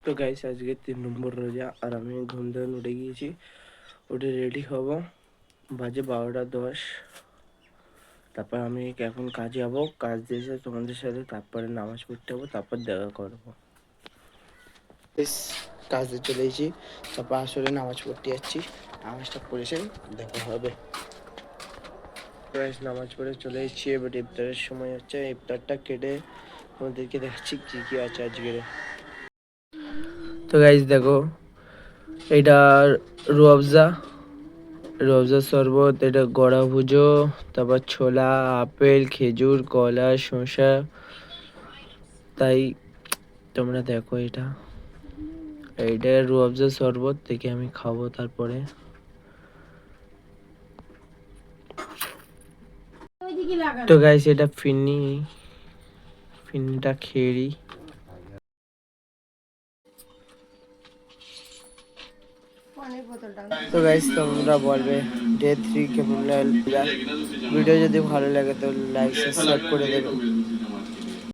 তো গাইস আজকে 3 নম্বর রোজা আর আমি ঘুম থেকে উঠে গিয়েছি, উঠে রেডি হব। বাজে 12টা 10। তারপর আমি এখন কাজে যাবো, কাজ দিয়ে এসে তোমাদের সাথে তারপরে নামাজ পড়তে যাবো, তারপর দেখা করবো। বেশ, কাজে চলে এসেছি, তারপর আসলে নামাজ পড়তে যাচ্ছি। নামাজটা পড়েছে দেখা হবে। নামাজ পড়ে চলে এসেছি, এবার ইফতারের সময় হচ্ছে। ইফতারটা কেটে তোমাদেরকে দেখাচ্ছি কি কি আছে আজকের। তো গাইস দেখো, এটা রুয়াবজা রুয়াবজা শরবত, এটা গড়া ভুজো, তারপর ছোলা, আপেল, খেজুর, কলা, শসা। তাই তোমরা দেখো, এইটা রুয়াবজা শরবত থেকে আমি খাবো। তারপরে তো গাইস এটা ফিন্নিটা খেয়ে। তো গাইস তোমরা বলবে ডে 3 কেমন লাগলো। ভিডিও যদি ভালো লাগে তো লাইক সাবস্ক্রাইব করে দেবে।